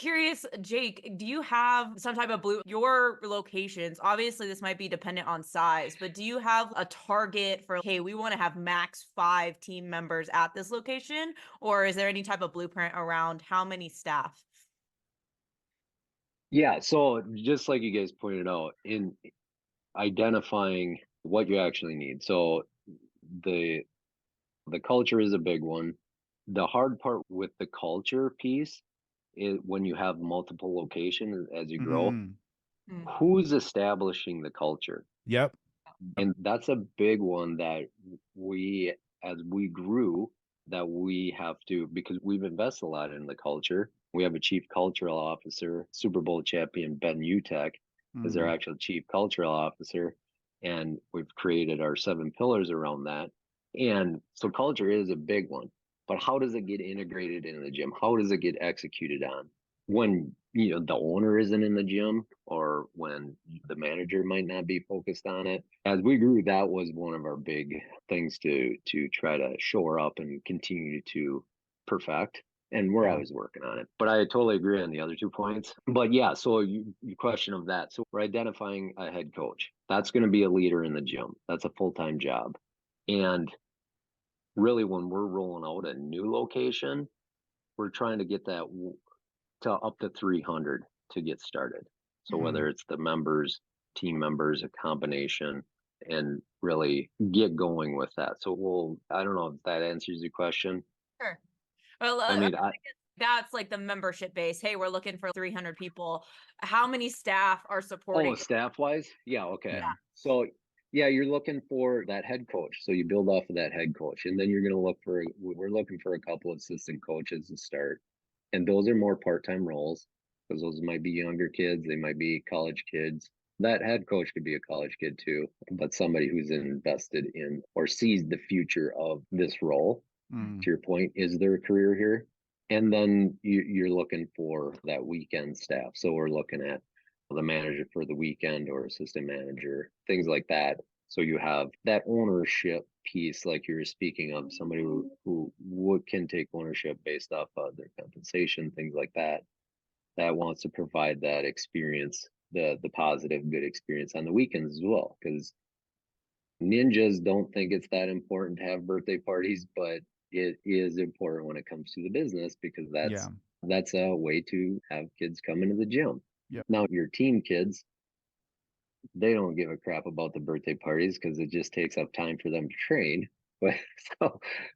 Curious, Jake, do you have some type of blue your locations? Obviously, this might be dependent on size, but do you have a target for, hey, we want to have max 5 team members at this location? Or is there any type of blueprint around how many staff? Yeah, so just like you guys pointed out, in identifying what you actually need. So the the culture is a big one. The hard part with the culture piece is when you have multiple locations as you grow, Mhm. Mm. who's establishing the culture? Yep. And that's a big one that we, as we grew, that we have to, because we've invested a lot in the culture. We have a chief cultural officer, Super Bowl champion Ben Utek is our Mhm. actual chief cultural officer. And we've created our 7 pillars around that. And so culture is a big one. But how does it get integrated in the gym? How does it get executed on? When the owner isn't in the gym, or when the manager might not be focused on it. As we grew, that was one of our big things to try to shore up and continue to perfect, and we're Yeah. always working on it. But I totally agree on the other 2 points. But yeah, so you question of that, so we're identifying a head coach that's going to be a leader in the gym. That's a full-time job. And really, when we're rolling out a new location, we're trying to get that to up to 300 to get started. So Mhm. whether Mm. it's the members, team members, a combination, and really get going with that. So I don't know if that answers your question. Sure. Well, I mean, that's like the membership base. Hey, we're looking for 300 people. How many staff are oh, supporting? staff wise, yeah, okay. Yeah. So yeah, you're looking for that head coach. So you build off of that head coach, and then you're going to we're looking for a couple assistant coaches to start. And those are more part-time roles because those might be younger kids, they might be college kids. That head coach could be a college kid too, but somebody who's invested in or sees the future of this role. Mm. To your point, is there a career here? And then you're looking for that weekend staff. So we're looking at the manager for the weekend or assistant manager, things like that. So you have that ownership piece, like you were speaking of, somebody who can take ownership based off of their compensation, things like that, that wants to provide that experience, the positive, good experience on the weekends as well. Because ninjas don't think it's that important to have birthday parties, but it is important when it comes to the business because Yeah. that's a way to have kids come into the gym. Yep. Now your team kids, they don't give a crap about the birthday parties because it just takes up time for them to train. But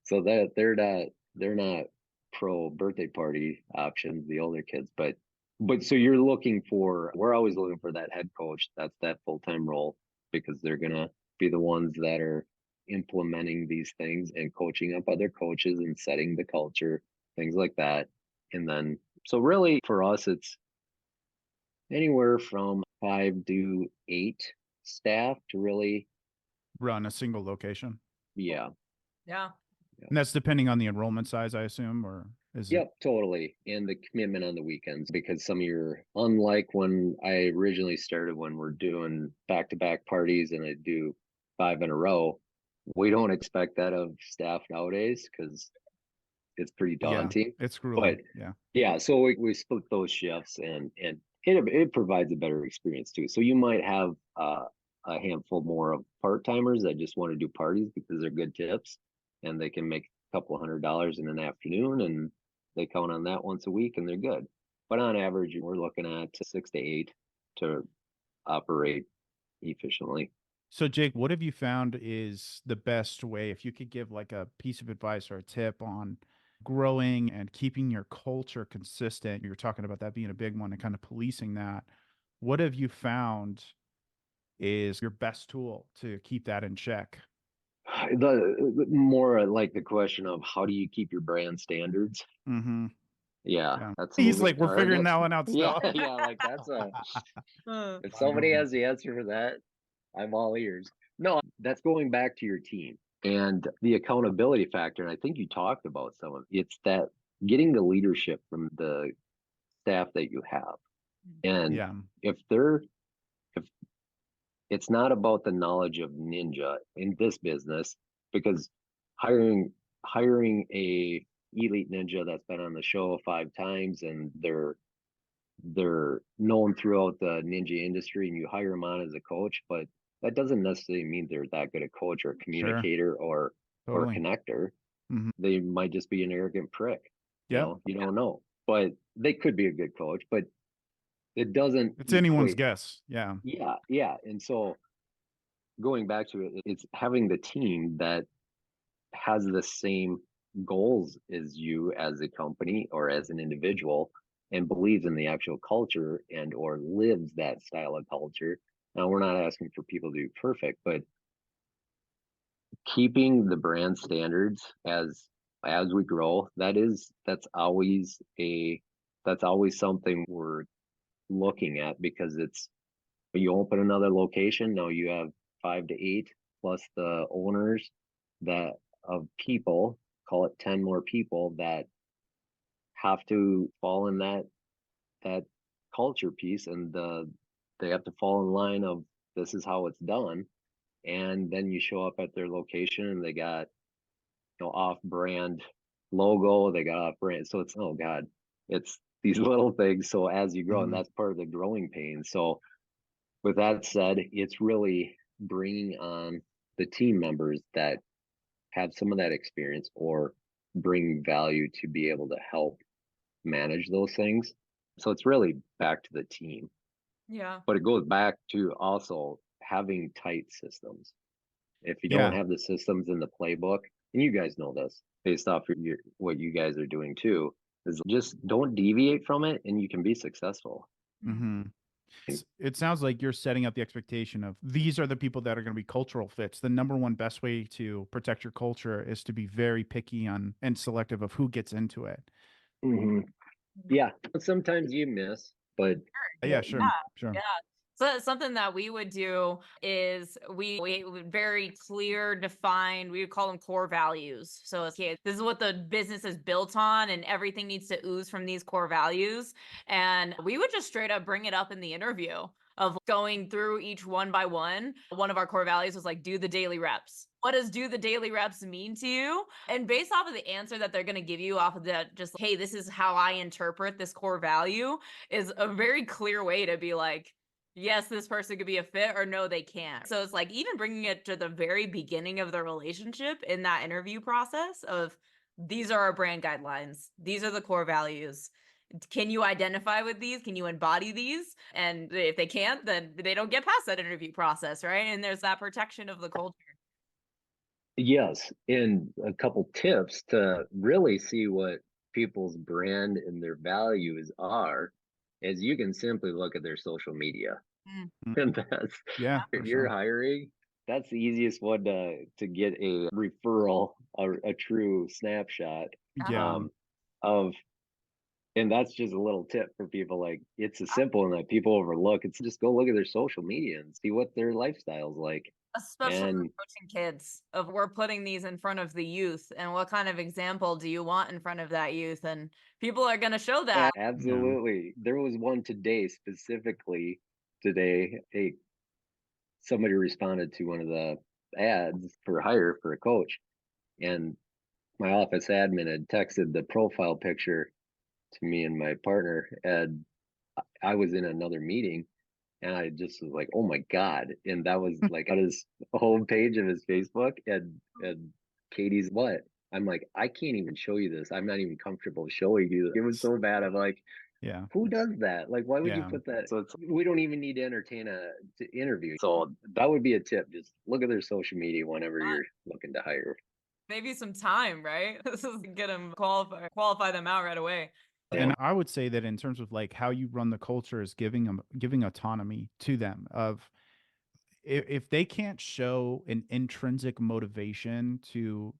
so that they're not pro birthday party options, the older kids. But so we're always looking for that head coach. That's that full-time role because they're gonna be the ones that are implementing these things and coaching up other coaches and setting the culture, things like that. And then so really for us it's anywhere from 5 to 8 staff to really, Run a single location. yeah, Yeah. yeah. And that's depending on the enrollment size, I assume, or is it? Yep, totally. And the commitment on the weekends because unlike when I originally started, when we're doing back-to-back parties and I do 5 in a row, we don't expect that of staff nowadays because it's pretty Yeah, daunting. it's But grueling. Yeah. yeah, so we split those shifts, and it provides a better experience too. So you might have a handful more of part-timers that just want to do parties because they're good tips and they can make a couple $100 in an afternoon, and they count on that once a week and they're good. But on average, we're looking at 6 to 8 to operate efficiently. So, Jake, what have you found is the best way, if you could give like a piece of advice or a tip on growing and keeping your culture consistent? You're talking about that being a big one and kind of policing that. What have you found is your best tool to keep that in check? The more like the question of how do you keep your brand standards? Mm-hmm. Yeah, Yeah. that's a He's moving like, we're figuring target. that one out Yeah, still. yeah, like that's a Uh, if somebody has the answer for that, I'm all ears. No, that's going back to your team and the accountability factor. And I think you talked about some of it's that getting the leadership from the staff that you have. And Yeah. if they're if it's not about the knowledge of ninja in this business, because hiring hiring a elite ninja that's been on the show 5 times and they're they're known throughout the ninja industry and you hire them on as a coach, but that doesn't necessarily mean they're that good a coach or a Sure. communicator or Totally. connector. Mhm. They might just be an arrogant prick. Yep. You don't know. But they could be a good coach, but it doesn't It's anyone's equate. guess. Yeah. Yeah, yeah. And so going back to it, it's having the team that has the same goals as you as a company or as an individual and believes in the actual culture and or lives that style of culture. Now we're not asking for people to be perfect, but keeping the brand standards as we grow, that's always something we're looking at, because it's, you open another location, now you have 5 to 8 plus the owners that of people, call it 10 more people that have to fall in that culture piece, and they have to fall in line of this is how it's done. And then you show up at their location and they got, off brand logo, they got off brand, so it's, oh god, it's these little things. So as you grow, and Mhm. that's part of the growing pain. So with that said, it's really bringing on the team members that have some of that experience or bring value to be able to help manage those things. So it's really back to the team, Yeah. but it goes back to also having tight systems. If you don't Yeah. have the systems in the playbook, and you guys know this based off what you guys are doing too, is just don't deviate from it and you can be successful. Mm-hmm. It sounds like you're setting up the expectation of these are the people that are going to be cultural fits. The number one best way to protect your culture is to be very picky on and selective of who gets into it. Hmm. Yeah, sometimes you miss, but Yeah, that, sure. Sure. Yeah. So something that we would do is we would very clear, defined, we would call them core values. So it's, okay, this is what the business is built on, and everything needs to ooze from these core values. And we would just straight up bring it up in the interview of going through each one by one. One of our core values was like, do the daily reps. What does do the daily reps mean to you? And based off of the answer that they're going to give you off of that, just, hey, this is how I interpret this core value, is a very clear way to be like, yes, this person could be a fit, or no, they can't. So it's like even bringing it to the very beginning of the relationship in that interview process of, these are our brand guidelines. These are the core values. Can you identify with these? Can you embody these? And if they can't, then they don't get past that interview process, right? And there's that protection of the culture. yes. And a couple tips to really see what people's brand and their values are is you can simply look at their social media. Mm, Mm. And that's, Yeah, if for you're sure. hiring, that's the easiest one to get a referral or a true snapshot Yeah. um of. And that's just a little tip for people. Like, it's a simple one that people overlook. It's just go look at their social media and see what their lifestyle's like. especially And coaching kids, of we're putting these in front of the youth, and what kind of example do you want in front of that youth? And people are going to show that. Yeah. absolutely, there was one today, specifically today. Somebody responded to one of the ads for hire for a coach, and my office admin had texted the profile picture to me and my partner, and I was in another meeting, and I just was like, "Oh my god!" And that was like on his home page of his Facebook, and Katie's what? I'm like, I can't even show you this. I'm not even comfortable showing you. It was so bad. I'm like, Yeah. who does that? Like, why would you Yeah. put that? So it's, we don't even need to entertain to interview. So that would be a tip. Just look at their social media whenever you're looking to hire. Maybe some time, right? This is get them qualify them out right away. Yeah. And I would say that in terms of like how you run the culture is giving autonomy to them of if they can't show an intrinsic motivation to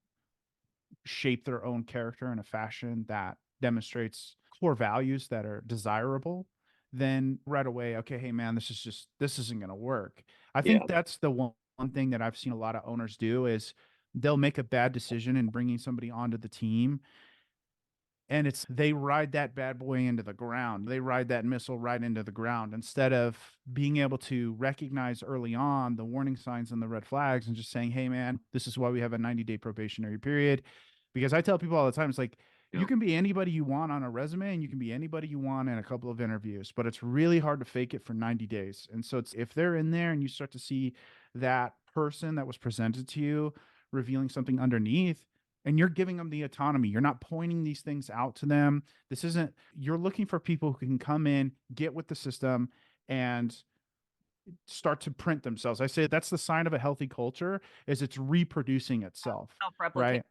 shape their own character in a fashion that demonstrates core values that are desirable, then right away, okay, hey man, this isn't going to work. I Yeah. think that's the one thing that I've seen a lot of owners do is they'll make a bad decision in bringing somebody onto the team, and it's they ride that bad boy into the ground. They ride that missile right into the ground instead of being able to recognize early on the warning signs and the red flags and just saying, hey, man, this is why we have a 90-day probationary period. Because I tell people all the time, it's like, You can be anybody you want on a resume, and you can be anybody you want in a couple of interviews, but it's really hard to fake it for 90 days. And so if they're in there and you start to see that person that was presented to you revealing something underneath, and you're giving them the autonomy, you're not pointing these things out to them. You're looking for people who can come in, get with the system, and start to print themselves. I say that's the sign of a healthy culture, is it's reproducing itself, Self-replicate. right?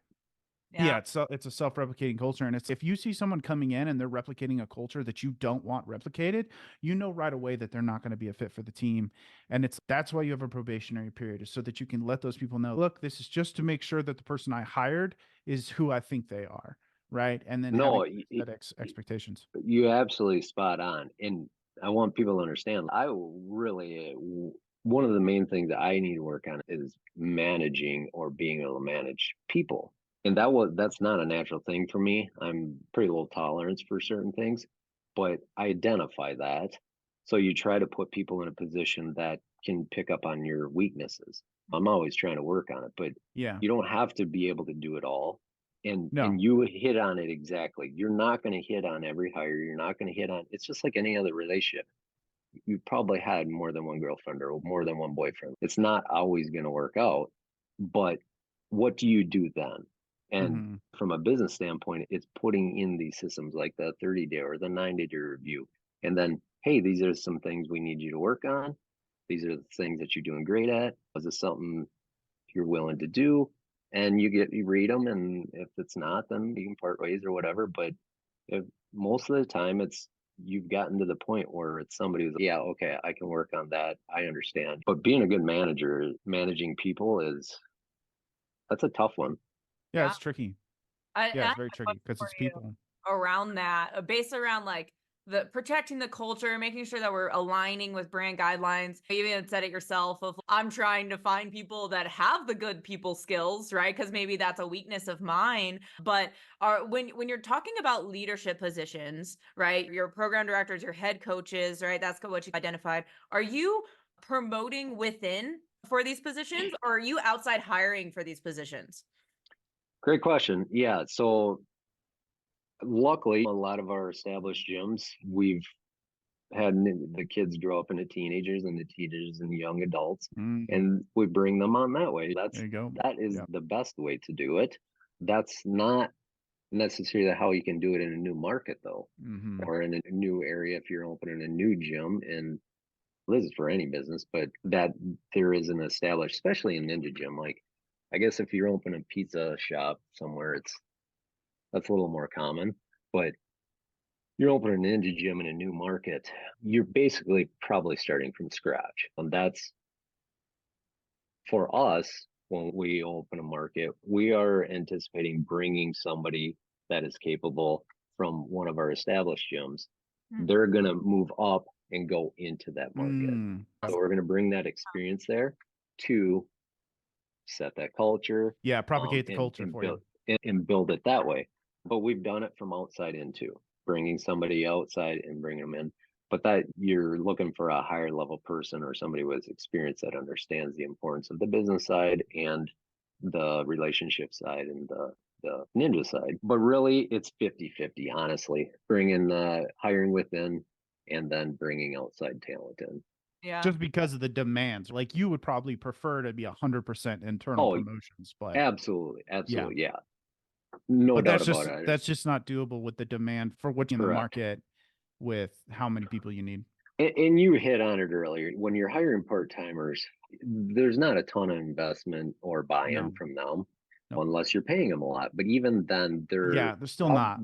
Yeah, it's a self-replicating culture. And it's, if you see someone coming in and they're replicating a culture that you don't want replicated, you know right away that they're not going to be a fit for the team. And that's why you have a probationary period, is so that you can let those people know, look, this is just to make sure that the person I hired is who I think they are, right? And then No, having expectations. you absolutely spot on. And I want people to understand, one of the main things that I need to work on is managing or being able to manage people. And that's not a natural thing for me. I'm pretty low tolerance for certain things, but I identify that. So you try to put people in a position that can pick up on your weaknesses. I'm always trying to work on it, but Yeah. you don't have to be able to do it all. And No. you hit on it exactly. You're not going to hit on every hire. You're not going to hit on, it's just like any other relationship. You probably had more than one girlfriend or more than one boyfriend. It's not always going to work out, but what do you do then? And Mhm. from a business standpoint, it's putting in these systems like the 30-day or the 90-day review. And then, hey, these are some things we need you to work on. These are the things that you're doing great at. Is this something you're willing to do? And you read them, and if it's not, then you can part ways or whatever. But if most of the time you've gotten to the point where it's somebody who's, yeah, okay, I can work on that. I understand. But being a good manager, managing people that's a tough one. Yeah, it's tricky. I Yeah, have it's very a tricky question because for it's you people. around that, based around like the protecting the culture, making sure that we're aligning with brand guidelines. You even said it yourself of, I'm trying to find people that have the good people skills, right? Because maybe that's a weakness of mine. But when you're talking about leadership positions, right? Your program directors, your head coaches, right? That's what you identified. Are you promoting within for these positions, or are you outside hiring for these positions? Great question. Yeah. So luckily, a lot of our established gyms, we've had the kids grow up into teenagers and the teenagers and young adults, and we bring them on that way. There you go. That is Yeah. the best way to do it. That's not necessarily how you can do it in a new market, though, or in a new area if you're opening a new gym. And this is for any business, but that there is an established, especially in Ninja Gym. Like, I guess if you're opening a pizza shop somewhere, that's a little more common. But you're opening an Ninja Gym in a new market, you're basically probably starting from scratch. And that's for us, when we open a market, we are anticipating bringing somebody that is capable from one of our established gyms. They're going to move up and go into that market. So we're going to bring that experience there to set that culture. Yeah, propagate the culture for you. And build it that way. But we've done it from outside in too, bringing somebody outside and bringing them in. But that you're looking for a higher level person or somebody with experience that understands the importance of the business side and the relationship side and the ninja side. But really, it's 50-50, honestly, bringing hiring within and then bringing outside talent in. Yeah. Just because of the demands. Like, you would probably prefer to be 100% internal promotions, but absolutely, yeah. No but doubt about it. that's just not doable with the demand for what's in the Correct. market with how many people you need. And you hit on it earlier. When you're hiring part-timers, there's not a ton of investment or buy-in from them unless you're paying them a lot. But even then, they're still not.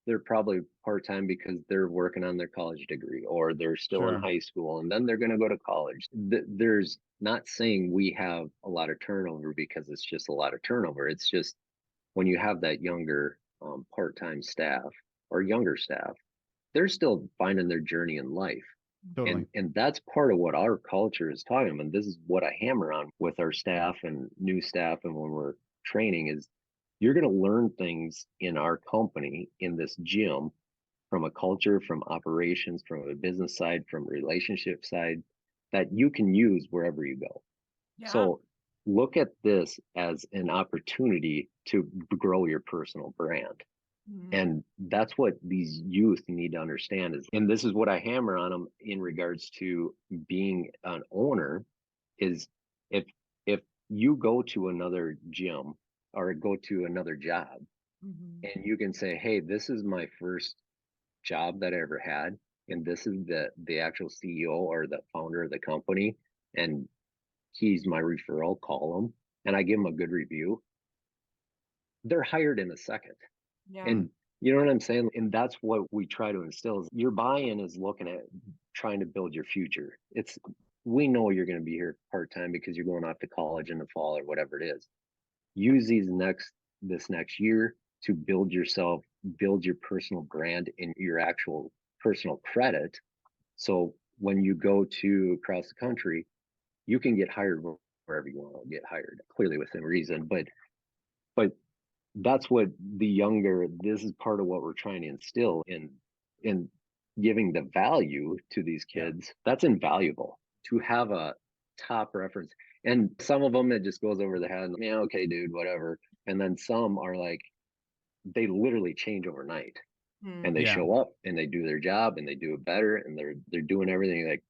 They're probably part-time because they're working on their college degree or they're still in high school and then they're going to go to college. There's not saying we have a lot of turnover because it's just a lot of turnover. It's just when you have that younger part-time staff or younger staff, they're still finding their journey in life. Totally. And that's part of what our culture is talking about. And this is what I hammer on with our staff and new staff. And when we're training is you're going to learn things in our company, in this gym, from a culture, from operations, from a business side, from a relationship side, that you can use wherever you go. Yeah. So look at this as an opportunity to grow your personal brand. And that's what these youth need to understand is, and this is what I hammer on them in regards to being an owner is if if you go to another gym or go to another job Mhm. and you can say, hey, this is my first job that I ever had, and this is the actual CEO or the founder of the company, and he's my referral, call him, and I give him a good review, they're hired in a second. Yeah. And you know what I'm saying? And that's what we try to instill is your buy-in is looking at trying to build your future. It's we know you're going to be here part-time because you're going off to college in the fall or whatever it is. Use this next year to build yourself, build your personal brand and your actual personal credit. So when you go to across the country, you can get hired wherever you want to get hired, clearly within reason. But that's what this is part of what we're trying to instill in giving the value to these Yeah. kids. That's invaluable to have a top reference. And some of them it just goes over the head. Yeah, okay, dude, whatever. And then some are like they literally change overnight and Mm. they Yeah. show up and they do their job and they do it better and they're doing everything like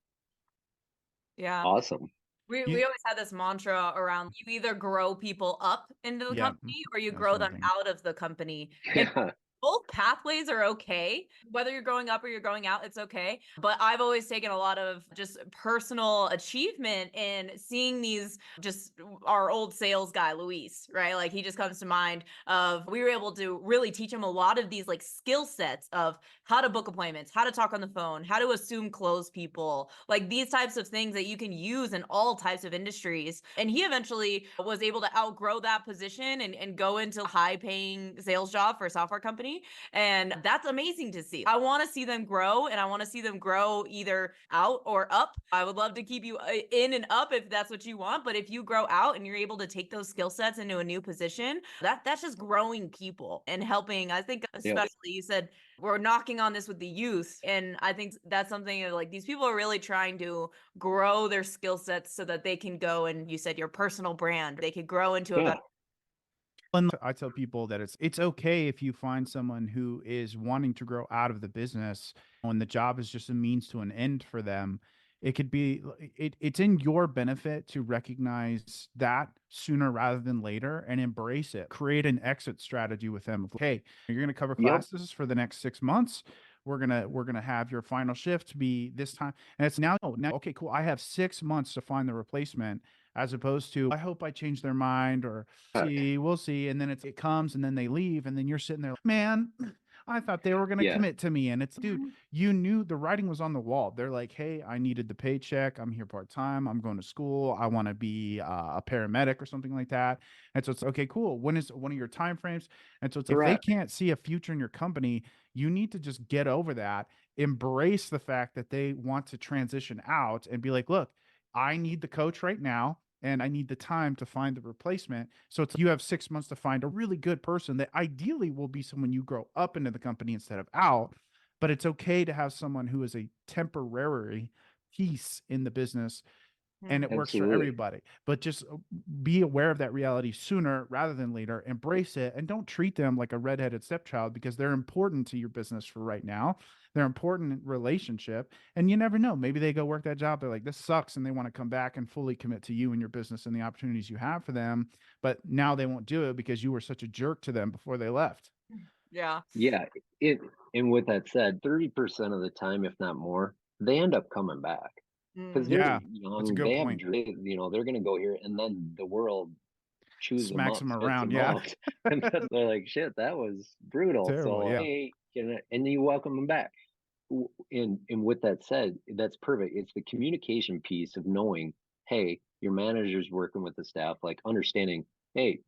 Yeah. awesome. We You, always had this mantra around you either grow people up into the yeah. company or you That's grow one them thing. out of the company. And Yeah. both pathways are okay. Whether you're going up or you're going out, it's okay. But I've always taken a lot of just personal achievement in seeing these just our old sales guy, Luis, right? Like he just comes to mind of we were able to really teach him a lot of these like skill sets of how to book appointments, how to talk on the phone, how to assume close people, like these types of things that you can use in all types of industries. And he eventually was able to outgrow that position and go into a high paying sales job for a software company. And that's amazing to see. I want to see them grow and I want to see them grow either out or up. I would love to keep you in and up if that's what you want. But if you grow out and you're able to take those skill sets into a new position, that's just growing people and helping. I think, Yep. especially you said we're knocking on this with the youth. And I think that's something that, like these people are really trying to grow their skill sets so that they can go and you said your personal brand, they could grow into a Yeah. better. And I tell people that it's okay if you find someone who is wanting to grow out of the business when the job is just a means to an end for them. It could be it's in your benefit to recognize that sooner rather than later and embrace it. Create an exit strategy with them. Hey, you're going to cover Yep. classes for the next 6 months. We're gonna have your final shift be this time, and it's now okay, cool. I have 6 months to find the replacement, as opposed to I hope I change their mind or we'll see. And then it comes and then they leave. And then you're sitting there, man, I thought they were going to Yeah. commit to me. And it's, dude, Mhm. you knew the writing was on the wall. They're like, hey, I needed the paycheck. I'm here part time. I'm going to school. I want to be a paramedic or something like that. And so it's okay, cool. When is one of your time frames? And so it's if they Correct. can't see a future in your company, you need to just get over that, embrace the fact that they want to transition out and be like, look, I need the coach right now and I need the time to find the replacement. So it's you have 6 months to find a really good person that ideally will be someone you grow up into the company instead of out. But it's okay to have someone who is a temporary piece in the business and it works for Absolutely. everybody. But just be aware of that reality sooner rather than later. Embrace it and don't treat them like a redheaded stepchild because they're important to your business for right now. They're important in relationship, and you never know. Maybe they go work that job. They're like, this sucks, and they want to come back and fully commit to you and your business and the opportunities you have for them. But now they won't do it because you were such a jerk to them before they left. Yeah. Yeah. It and with that said, 30% of the time, if not more, they end up coming back because Mm. they're Yeah, that's a young. good They have point. dreams. They're going to go here, and then the world chews them Smacks up, them spits around. them Yeah, out, and then they're like, "Shit, that was brutal." terrible. So Yeah, hey, and then you welcome them back. And with that said, that's perfect. It's the communication piece of knowing, hey, your manager's working with the staff, like understanding, hey,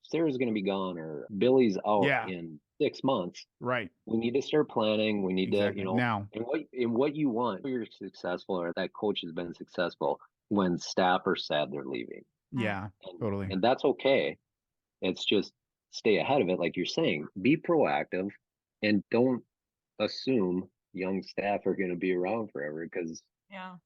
Sarah's going to be gone or Billy's out yeah, in 6 months. right. We need to start planning. We need to, Exactly. Now, and what you want. You're successful or that coach has been successful when staff are sad they're leaving, Mm. yeah, and totally. and that's okay. It's just stay ahead of it, like you're saying. Be proactive, and don't assume young staff are going to be around forever because Yeah.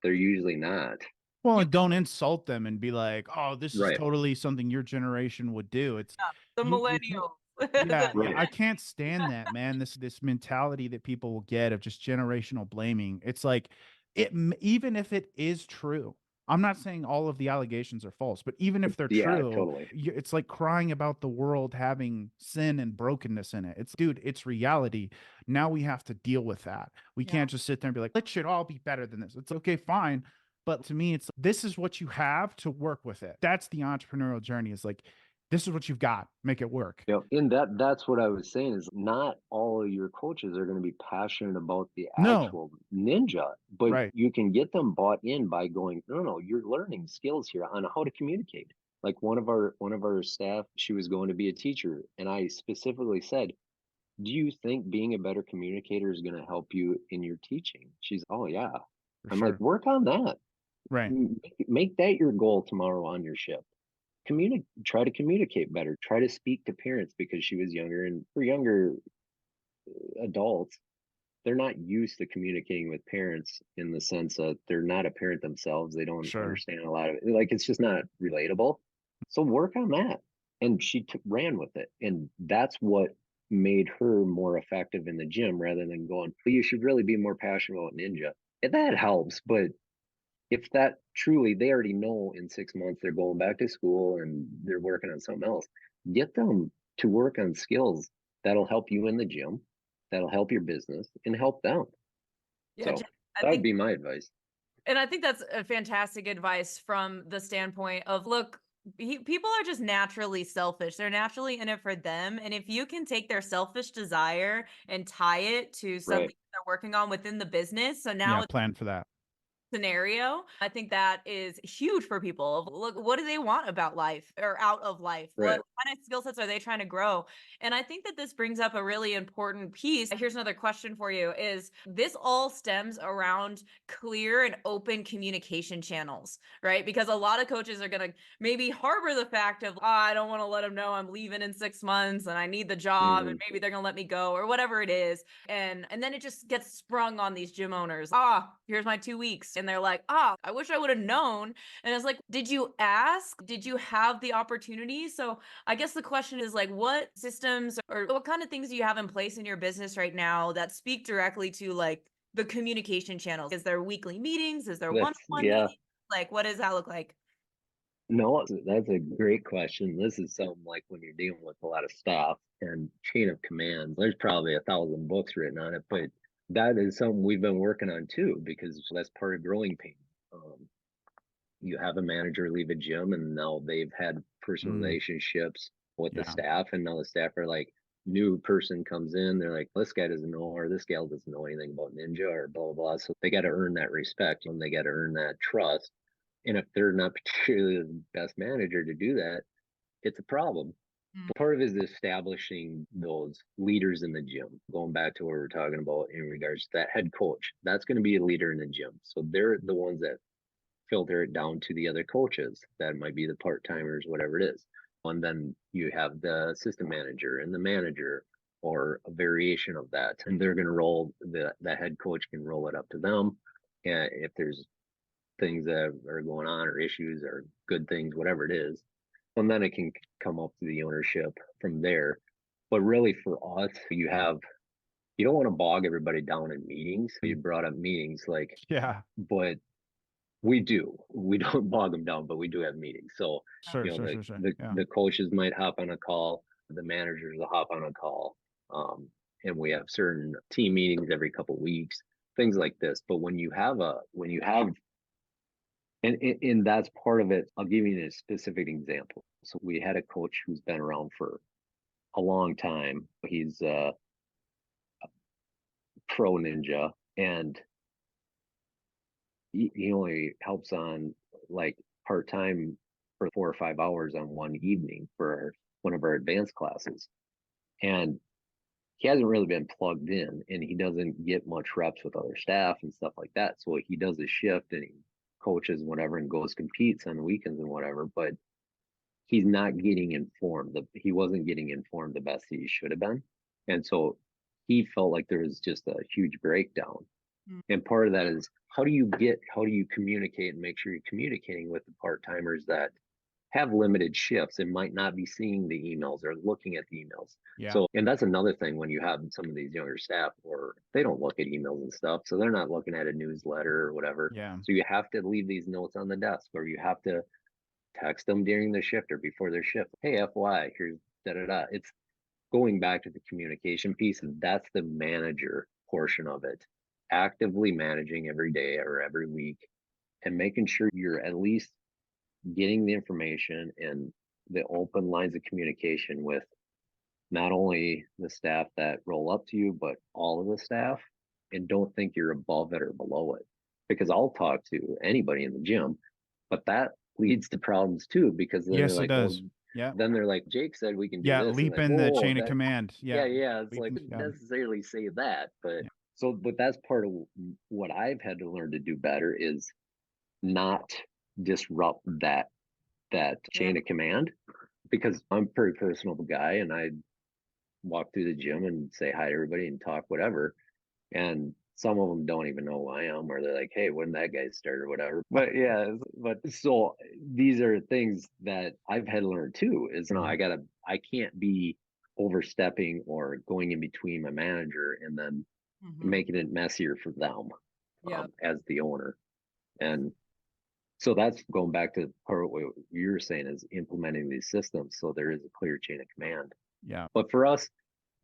they're usually not. Well, You and don't insult them and be like, "Oh, this is Right. totally something your generation would do." It's yeah, the you millennials. Yeah, yeah, Right. I can't stand that, man. This mentality that people will get of just generational blaming. It's like even if it is true. I'm not saying all of the allegations are false, but even if they're Yeah, true, totally. it's like crying about the world having sin and brokenness in it. It's dude, it's reality. Now we have to deal with that. We Yeah. can't just sit there and be like, it should all be better than this. It's okay, fine. But to me, it's this is what you have to work with it. That's the entrepreneurial journey. Is like this is what you've got. Make it work. And that's what I was saying is not all of your coaches are going to be passionate about the No, actual ninja, but right. you can get them bought in by going, no, no, you're learning skills here on how to communicate. Like one of our staff, she was going to be a teacher, and I specifically said, do you think being a better communicator is going to help you in your teaching? She's, oh yeah. For I'm like, sure. work on that. Right. Make that your goal tomorrow on your shift. Try to communicate better. Try to speak to parents because she was younger, and for younger adults, they're not used to communicating with parents in the sense that they're not a parent themselves. They don't Sure. understand a lot of it. Like it's just not relatable. So work on that. And she ran with it. And that's what made her more effective in the gym rather than going, well, you should really be more passionate about ninja. And that helps. But if that truly, they already know in 6 months they're going back to school and they're working on something else, get them to work on skills that'll help you in the gym, that'll help your business and help them. Yeah, So I that would think be my advice. And I think that's a fantastic advice from the standpoint of look, people are just naturally selfish. They're naturally in it for them. And if you can take their selfish desire and tie it to Right. something they're working on within the business, so Yeah, now plan for that. scenario, I think that is huge for people. Look, what do they want about life or out of life? Right. What kind of skill sets are they trying to grow? And I think that this brings up a really important piece. Here's another question for you is this all stems around clear and open communication channels, right? Because a lot of coaches are going to maybe harbor the fact of, I don't want to let them know I'm leaving in 6 months and I need the job and Hmm. maybe they're going to let me go or whatever it is. And then it just gets sprung on these gym owners. Here's my 2 weeks. And they're like, I wish I would have known. And it's like, did you ask? Did you have the opportunity? So I guess the question is like, what systems or what kind of things do you have in place in your business right now that speak directly to like the communication channels? Is there weekly meetings? Is there That's one-on-one yeah. meetings? Like, what does that look like? No, that's a great question. This is something like when you're dealing with a lot of staff and chain of command, there's probably 1,000 books written on it, but that is something we've been working on too, because that's part of growing pain. Um, you have a manager leave a gym and now they've had personal Mm, relationships with the yeah. staff, and now the staff are like, new person comes in, they're like, this guy doesn't know or this gal doesn't know anything about ninja or blah blah blah. So they got to earn that respect and they got to earn that trust. And if they're not particularly the best manager to do that, it's a problem. Mm, Part of it is establishing those leaders in the gym. Going back to what we're talking about in regards to that head coach, that's going to be a leader in the gym. So they're the ones that filter it down to the other coaches. That might be the part timers, whatever it is. And then you have the assistant manager and the manager or a variation of that. And they're going to roll the head coach can roll it up to them. And if there's things that are going on or issues or good things, whatever it is, and then it can come up to the ownership from there. But really for us, you don't want to bog everybody down in meetings. You brought up meetings like, Yeah. but we do. We don't bog them down, but we do have meetings. So, Sure, you know, sure, the sure, sure. the, Yeah. the coaches might hop on a call, the managers will hop on a call. And we have certain team meetings every couple of weeks, things like this. But and that's part of it. I'll give you a specific example. So we had a coach who's been around for a long time. He's a pro ninja, and he only helps on like part time for 4 or 5 hours on one evening for one of our advanced classes. And he hasn't really been plugged in and he doesn't get much reps with other staff and stuff like that. So he does his shift and he coaches and whatever and goes competes on weekends and whatever, but he's not getting informed. He wasn't getting informed the best he should have been. And so he felt like there was just a huge breakdown. mm, And part of that is how do you communicate and make sure you're communicating with the part timers that have limited shifts and might not be seeing the emails or looking at the emails. Yeah. So, and that's another thing when you have some of these younger staff, or they don't look at emails and stuff. So they're not looking at a newsletter or whatever. Yeah. So you have to leave these notes on the desk, or you have to text them during the shift or before their shift. Hey, FY, here's da da da. It's going back to the communication piece, and that's the manager portion of it. Actively managing every day or every week and making sure you're at least getting the information and the open lines of communication with not only the staff that roll up to you, but all of the staff, and don't think you're above it or below it. Because I'll talk to anybody in the gym, but that leads to problems too, because then Yes, they're it like, well, does. Yeah. then they're like, Jake said we can do Yeah. this. Leap Like, in the whoa, chain of command. yeah, Yeah. yeah. It's like, Yeah. necessarily say that, but Yeah. so, but that's part of what I've had to learn to do better is not disrupt that chain of command, because I'm a pretty personal guy and I walk through the gym and say hi to everybody and talk whatever. And some of them don't even know who I am, or they're like, hey, when that guy start or whatever. But yeah, but so these are things that I've had to learn too, is I can't be overstepping or going in between my manager and then making it messier for them as the owner. And so that's going back to part of what you're saying, is implementing these systems so there is a clear chain of command. Yeah. But for us,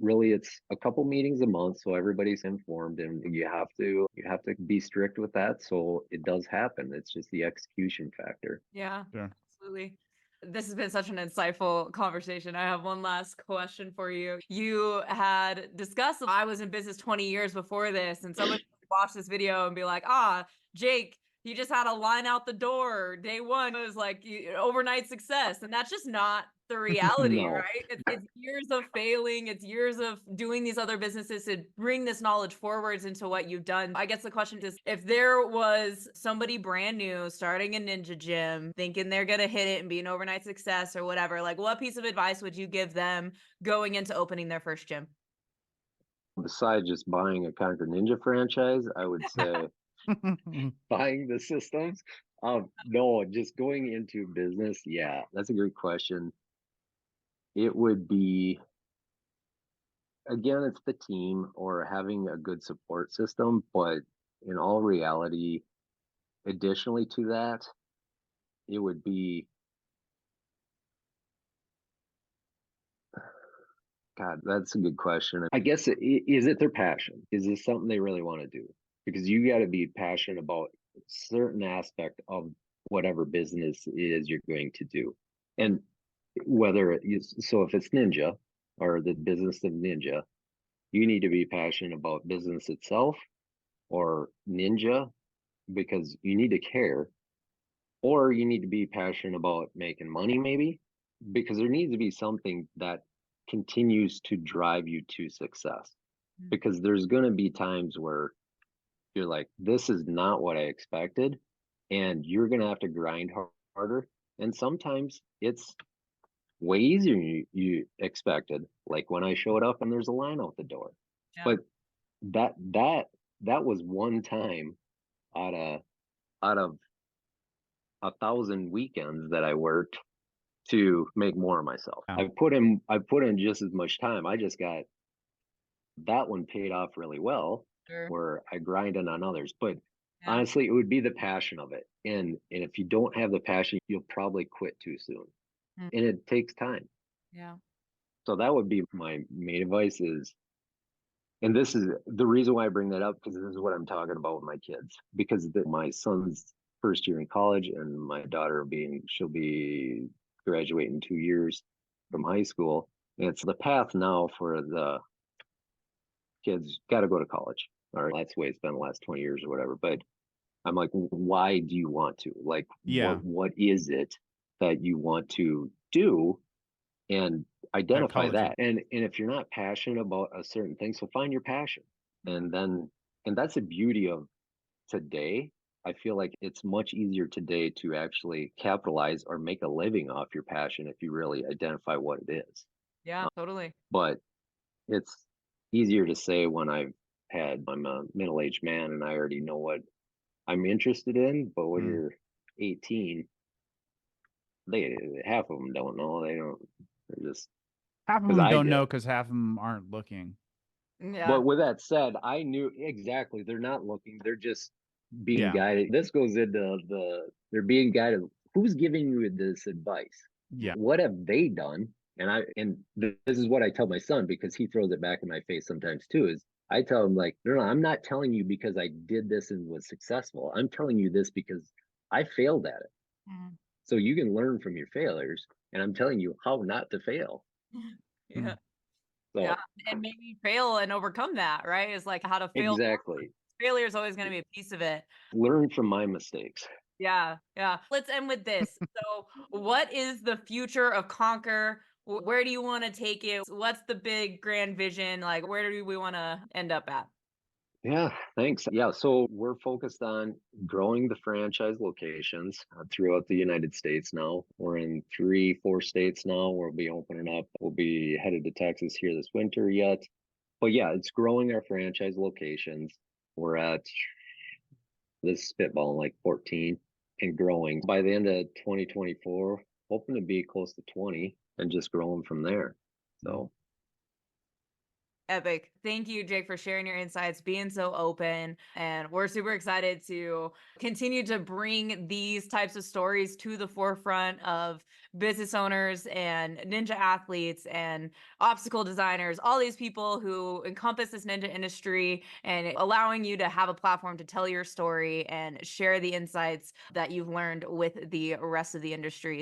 really, it's a couple meetings a month so everybody's informed, and you have to be strict with that so it does happen. It's just the execution factor. Yeah, Sure. absolutely. This has been such an insightful conversation. I have one last question for you. You had discussed I was in business 20 years before this, and somebody would watch this video and be like, Jake, you just had a line out the door. Day one was like overnight success. And that's just not the reality, No. right? It's years of failing. It's years of doing these other businesses to bring this knowledge forwards into what you've done. I guess the question is, if there was somebody brand new starting a ninja gym, thinking they're going to hit it and be an overnight success or whatever, like what piece of advice would you give them going into opening their first gym? Besides just buying a Conquer Ninja franchise, I would say buying the systems. No, just going into business. Yeah, that's a great question. It would be, again, it's the team or having a good support system, but in all reality, additionally to that, it would be, God, that's a good question. I guess is it their passion? Is this something they really want to do? Because you got to be passionate about a certain aspect of whatever business it is you're going to do. And whether so if it's Ninja or the business of Ninja, you need to be passionate about business itself or Ninja, because you need to care, or you need to be passionate about making money, maybe, because there needs to be something that continues to drive you to success. Because there's going to be times where you're like, this is not what I expected, and you're going to have to grind harder. And sometimes it's way easier than you expected, like when I showed up and there's a line out the door. Yeah. But that was one time out of 1,000 weekends that I worked to make more of myself. Yeah. I put in just as much time. I just got that one paid off really well, Sure. where I grinded on others. But Yeah. honestly, it would be the passion of it. And if you don't have the passion, you'll probably quit too soon. Mm. And it takes time. Yeah. So that would be my main advice is, and this is the reason why I bring that up, because this is what I'm talking about with my kids. Because my son's first year in college, and my daughter she'll be graduating in 2 years from high school. And it's the path now for the kids, got to go to college. All right, that's the way it's been the last 20 years or whatever. But I'm like, why do you want to? Like, Yeah. what is it that you want to do? And identify college that. And if you're not passionate about a certain thing, so find your passion. And that's the beauty of today. I feel like it's much easier today to actually capitalize or make a living off your passion if you really identify what it is. Yeah, totally. But it's easier to say when I'm a middle-aged man and I already know what I'm interested in. But when you're 18, they half of them don't know. They don't. They're just Half of because them I don't did. know because half of them aren't looking. Yeah. But with that said, I knew exactly. They're not looking. They're just being Yeah. guided. This goes into they're being guided. Who's giving you this advice? Yeah. What have they done? And this is what I tell my son because he throws it back in my face sometimes too. Is I tell him like, no, I'm not telling you because I did this and was successful. I'm telling you this because I failed at it. Mm. So you can learn from your failures, and I'm telling you how not to fail. Yeah. So Yeah. And maybe fail and overcome that, right? It's like how to fail. exactly, Failure is always going to be a piece of it. learn from my mistakes. Yeah, yeah. Let's end with this. So, what is the future of Conquer? Where do you want to take it? What's the big grand vision? Like, where do we want to end up at? Yeah, thanks. Yeah, so we're focused on growing the franchise locations throughout the United States now. We're in 3, 4 states now. We'll be opening up. We'll be headed to Texas here this winter yet. But yeah, it's growing our franchise locations. We're at this spitball like 14 and growing. By the end of 2024, hoping to be close to 20 and just growing from there. So Epic. Thank you, Jake, for sharing your insights, being so open. And we're super excited to continue to bring these types of stories to the forefront of business owners and ninja athletes and obstacle designers, all these people who encompass this ninja industry, and allowing you to have a platform to tell your story and share the insights that you've learned with the rest of the industry.